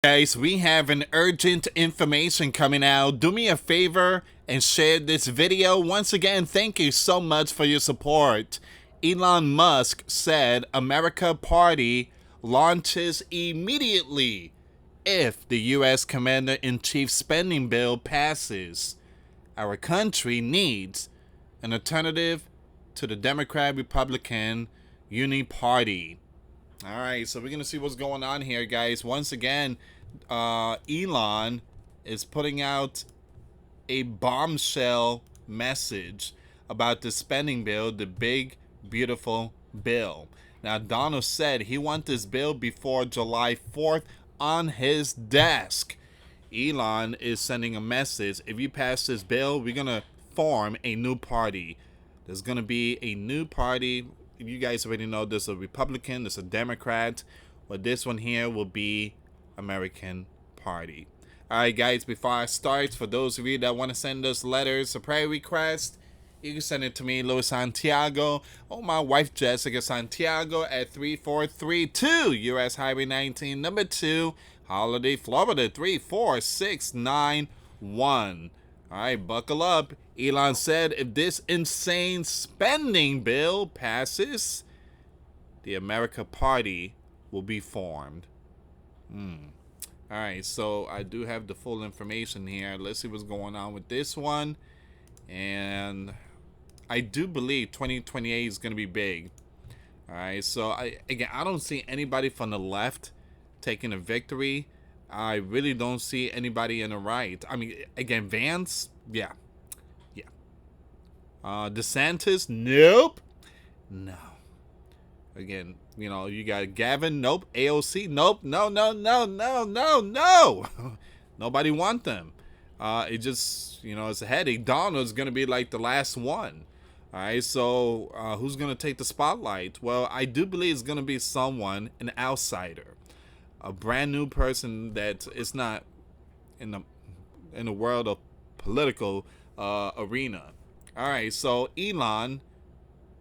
Guys, we have an urgent information coming out. Do me a favor and share this video. Once again, thank you so much for your support. Elon Musk said America Party launches immediately if the US Commander-in-Chief spending bill passes. Our country needs an alternative to the Democrat-Republican Uni Party. All right, so we're going to see what's going on here, guys. Once again, Elon is putting out a bombshell message about the spending bill, the big, beautiful bill. Now, Donald said he wants this bill before July 4th on his desk. Elon is sending a message. If you pass this bill, we're going to form a new party. There's going to be a new party. You guys already know there's a Republican, there's a Democrat, but this one here will be American Party. All right, guys, before I start, for those of you that want to send us letters, a prayer request, you can send it to me, US Santiago, or my wife, Jessica Santiago, at 3432 US Highway 19, number 2, Holiday, Florida, 34691. All right, buckle up. Elon said if this insane spending bill passes, the America Party will be formed. All right, so I do have the full information here. Let's see what's going on with this one. And I do believe 2028 is going to be big. All right, so I don't see anybody from the left taking a victory. I really don't see anybody in the right. I mean, again, Vance, yeah. DeSantis, nope. No. Again, you know, you got Gavin, nope. AOC, nope. No. Nobody want them. It just, you know, it's a headache. Donald's going to be like the last one. All right, so who's going to take the spotlight? Well, I do believe it's going to be someone, an outsider. A brand new person that is not in the world of political arena. All right, so Elon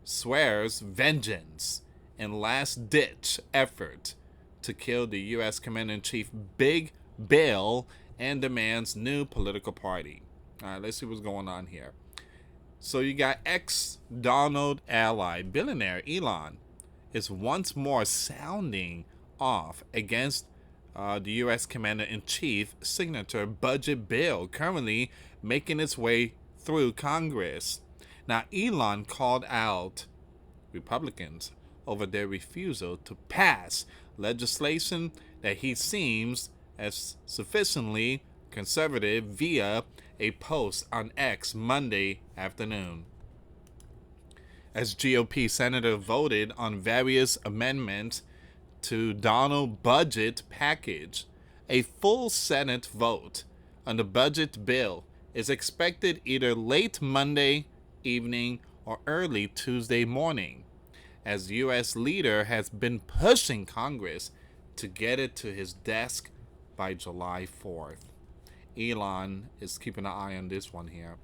swears vengeance and last-ditch effort to kill the U.S. Commander-in-Chief Big Bill and demands new political party. All right, let's see what's going on here. So you got ex-Donald ally, billionaire Elon, is once more sounding off against the U.S. Commander-in-Chief signature budget bill currently making its way through Congress. Now, Elon called out Republicans over their refusal to pass legislation that he seems as sufficiently conservative via a post on X Monday afternoon. As GOP senator voted on various amendments to Donald budget package, a full Senate vote on the budget bill is expected either late Monday evening or early Tuesday morning, as the U.S. leader has been pushing Congress to get it to his desk by July 4th. Elon is keeping an eye on this one here.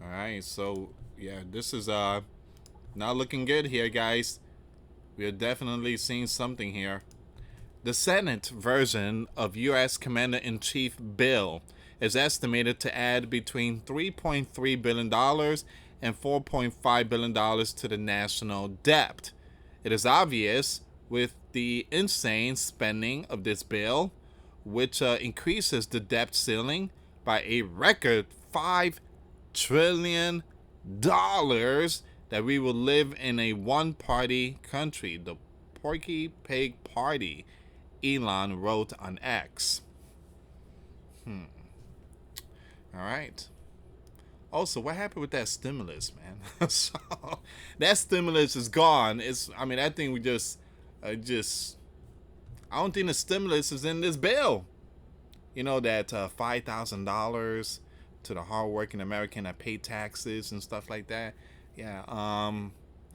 All right, so yeah, this is not looking good here, guys. We are definitely seeing something here. The Senate version of U.S. Commander-in-Chief bill is estimated to add between $3.3 billion and $4.5 billion to the national debt. It is obvious with the insane spending of this bill, which increases the debt ceiling by a record $5 trillion, that we will live in a one-party country, the Porky Pig Party, Elon wrote on X. All right. Also, what happened with that stimulus, man? So, that stimulus is gone. I think we just, I don't think the stimulus is in this bill. You know, that $5,000 to the hardworking American that pay taxes and stuff like that. Yeah, I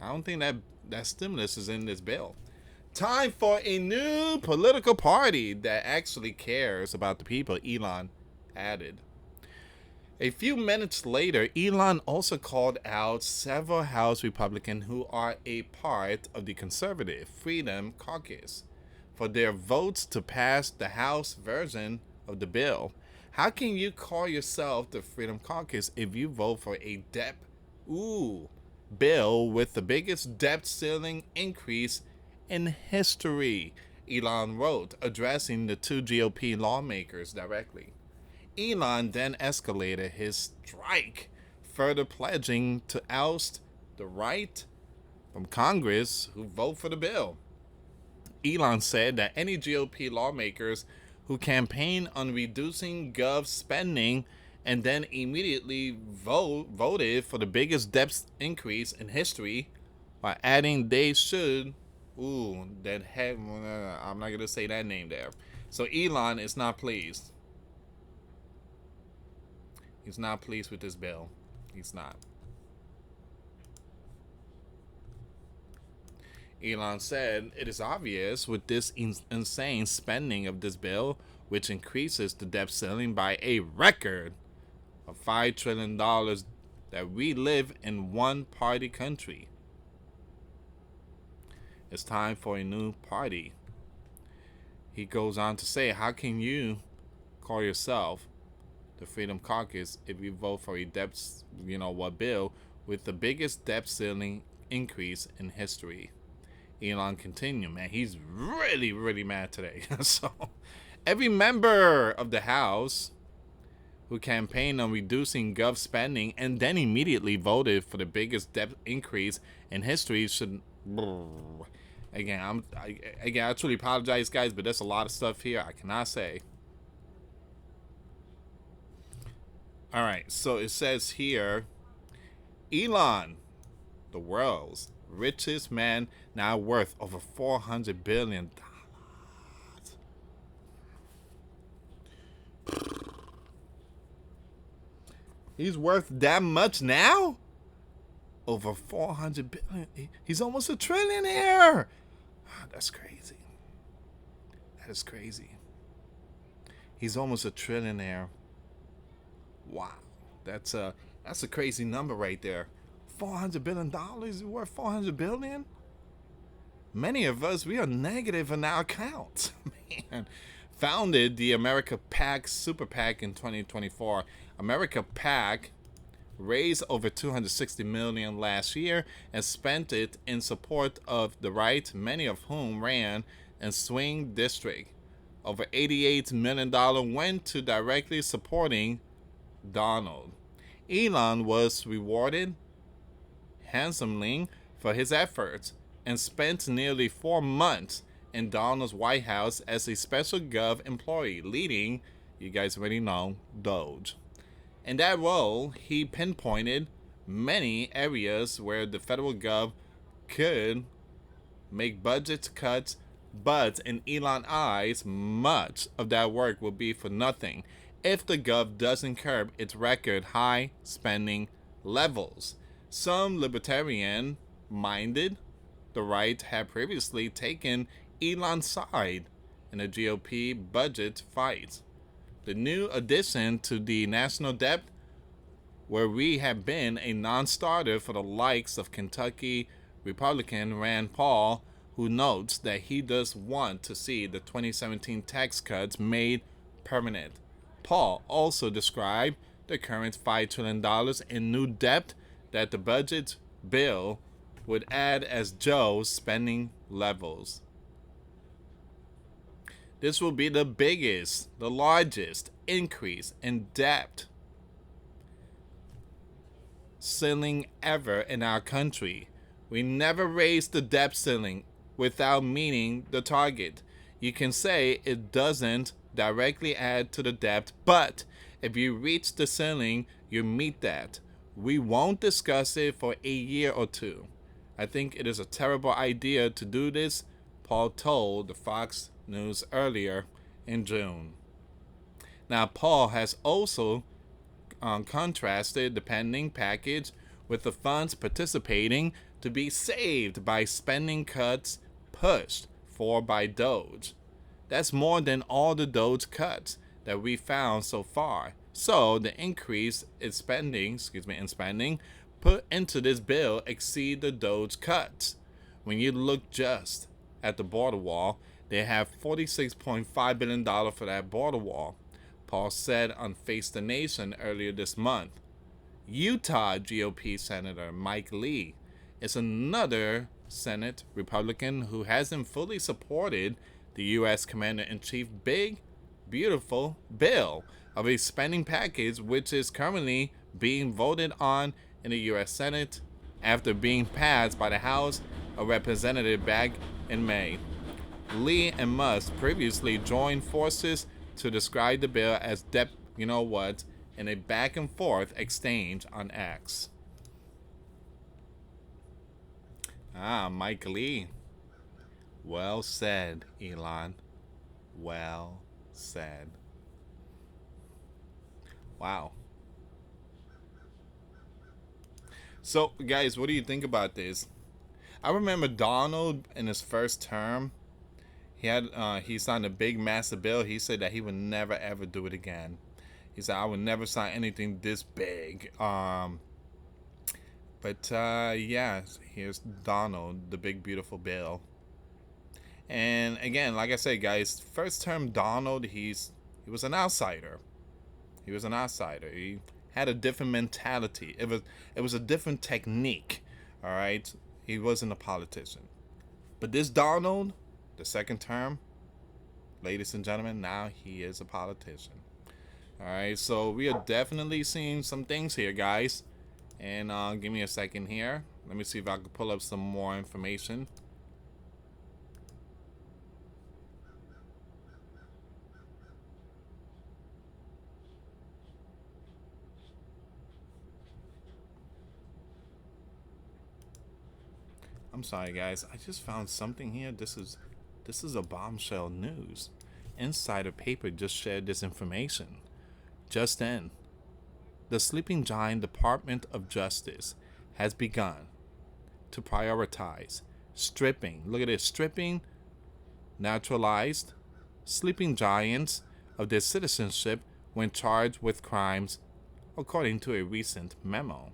don't think that stimulus is in this bill. Time for a new political party that actually cares about the people, Elon added. A few minutes later, Elon also called out several House Republicans who are a part of the conservative Freedom Caucus for their votes to pass the House version of the bill. How can you call yourself the Freedom Caucus if you vote for a debt bill with the biggest debt ceiling increase in history? Elon wrote, addressing the two GOP lawmakers directly. Elon then escalated his strike, further pledging to oust the right from Congress who vote for the bill. Elon said that any GOP lawmakers who campaign on reducing gov spending and then immediately voted for the biggest debt increase in history by adding they should, I'm not going to say that name there. So Elon is not pleased. He's not pleased with this bill. He's not. Elon said, it is obvious with this insane spending of this bill, which increases the debt ceiling by a record of $5 trillion, that we live in one-party country. It's time for a new party. He goes on to say, how can you call yourself the Freedom Caucus if you vote for a debt, bill with the biggest debt ceiling increase in history? Elon continued, man, he's really, really mad today. So, every member of the House who campaigned on reducing gov spending and then immediately voted for the biggest debt increase in history should... Again, I truly apologize, guys, but there's a lot of stuff here I cannot say. All right, so it says here, Elon, the world's richest man, now worth over $400 billion. He's worth that much now? Over $400 billion. He's almost a trillionaire. That's crazy. That is crazy. He's almost a trillionaire. Wow. That's a crazy number right there. $400 billion is worth $400 billion? Many of us, we are negative in our accounts. Man. Founded the America PAC Super PAC in 2024. America PAC raised over $260 million last year and spent it in support of the right, many of whom ran in swing district. Over $88 million went to directly supporting Donald. Elon was rewarded handsomely for his efforts and spent nearly 4 months in Donald's White House as a special gov employee, leading, you guys already know, Doge. In that role, he pinpointed many areas where the federal gov could make budget cuts, but in Elon's eyes, much of that work will be for nothing if the gov doesn't curb its record high spending levels. Some libertarian-minded, the right had previously taken Elon's side in the GOP budget fight. The new addition to the national debt, where we have been a non-starter for the likes of Kentucky Republican Rand Paul, who notes that he does want to see the 2017 tax cuts made permanent. Paul also described the current $5 trillion in new debt that the budget bill would add as Joe's spending levels. This will be the biggest, the largest increase in debt ceiling ever in our country. We never raised the debt ceiling without meeting the target. You can say it doesn't directly add to the debt, but if you reach the ceiling, you meet that. We won't discuss it for a year or two. I think it is a terrible idea to do this, Paul told the Fox News earlier in June. Now, Paul has also contrasted the pending package with the funds participating to be saved by spending cuts pushed for by Doge. That's more than all the Doge cuts that we found so far. So the increase in spending, put into this bill exceed the Doge cuts. When you look just at the border wall, They have $46.5 billion for that border wall, Paul said on Face the Nation earlier this month. Utah GOP Senator Mike Lee is another Senate Republican who hasn't fully supported the U.S. Commander-in-Chief big, beautiful bill of a spending package, which is currently being voted on in the U.S. Senate after being passed by the House of Representatives back in May. Lee and Musk previously joined forces to describe the bill as you know what, in a back and forth exchange on X. Mike Lee. Well said, Elon. Well said. Wow. So, guys, what do you think about this? I remember Donald in his first term. He signed a big, massive bill. He said that he would never ever do it again. He said, I would never sign anything this big. Yeah, here's Donald, the big, beautiful bill. And again, like I said, guys, first term Donald, he was an outsider. He was an outsider. He had a different mentality. It was a different technique. All right, he wasn't a politician. But this Donald, the second term, ladies and gentlemen, now he is a politician. All right, so we are definitely seeing some things here, guys. And give me a second here. Let me see if I can pull up some more information. I'm sorry, guys. I just found something here. This is a bombshell news. Insider Paper just shared this information. Just then, the sleeping giant Department of Justice has begun to prioritize stripping. Look at this, stripping naturalized sleeping giants of their citizenship when charged with crimes, according to a recent memo.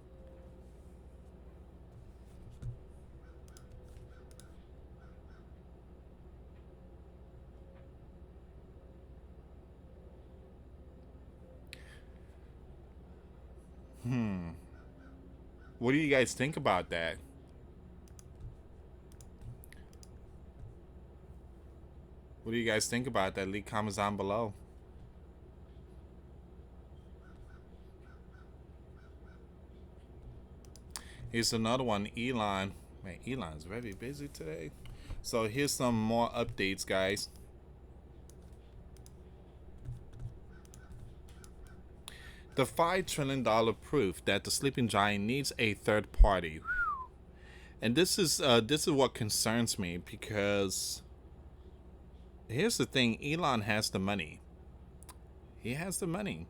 What do you guys think about that? What do you guys think about that? Leave comments down below. Here's another one, Elon. Man, Elon's very busy today. So here's some more updates, guys. The $5 trillion proof that the sleeping giant needs a third party. And this is what concerns me, because here's the thing, Elon has the money. He has the money.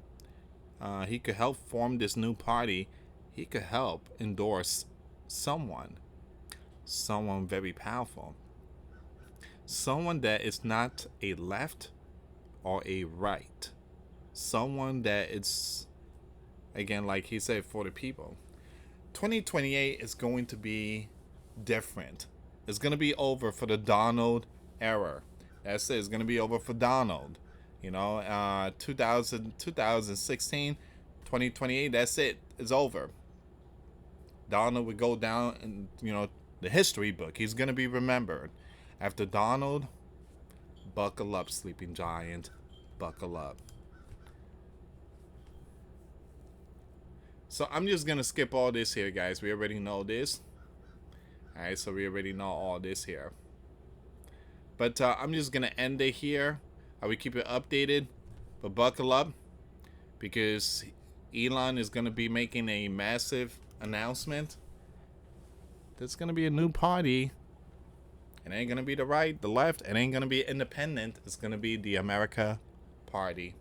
He could help form this new party. He could help endorse someone very powerful. Someone that is not a left or a right. Someone that is, again, like he said, for the people. 2028 is going to be different. It's going to be over for the Donald era. That's it. It's going to be over for Donald. You know, 2016, 2028, that's it. It's over. Donald would go down in, the history book. He's going to be remembered. After Donald, buckle up, sleeping giant. Buckle up. So I'm just going to skip all this here, guys. We already know this. Alright, so we already know all this here. But I'm just going to end it here. I will keep it updated. But buckle up, because Elon is going to be making a massive announcement. There's going to be a new party. It ain't going to be the right, the left. It ain't going to be independent. It's going to be the America Party.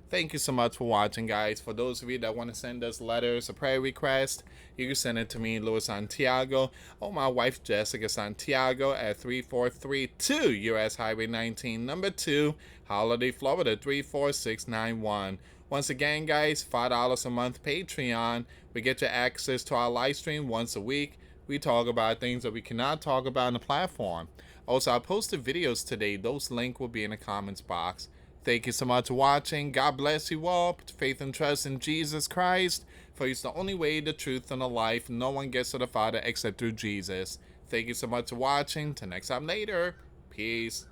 Thank you so much for watching, guys. For those of you that want to send us letters or prayer requests, you can send it to me, Luis Santiago, or my wife, Jessica Santiago, at 3432 US Highway 19, number 2, Holiday, Florida, 34691. Once again, guys, $5 a month Patreon. We get you access to our live stream once a week. We talk about things that we cannot talk about on the platform. Also, I posted videos today. Those links will be in the comments box. Thank you so much for watching. God bless you all. Put faith and trust in Jesus Christ, for He's the only way, the truth, and the life. No one gets to the Father except through Jesus. Thank you so much for watching. Till next time later. Peace.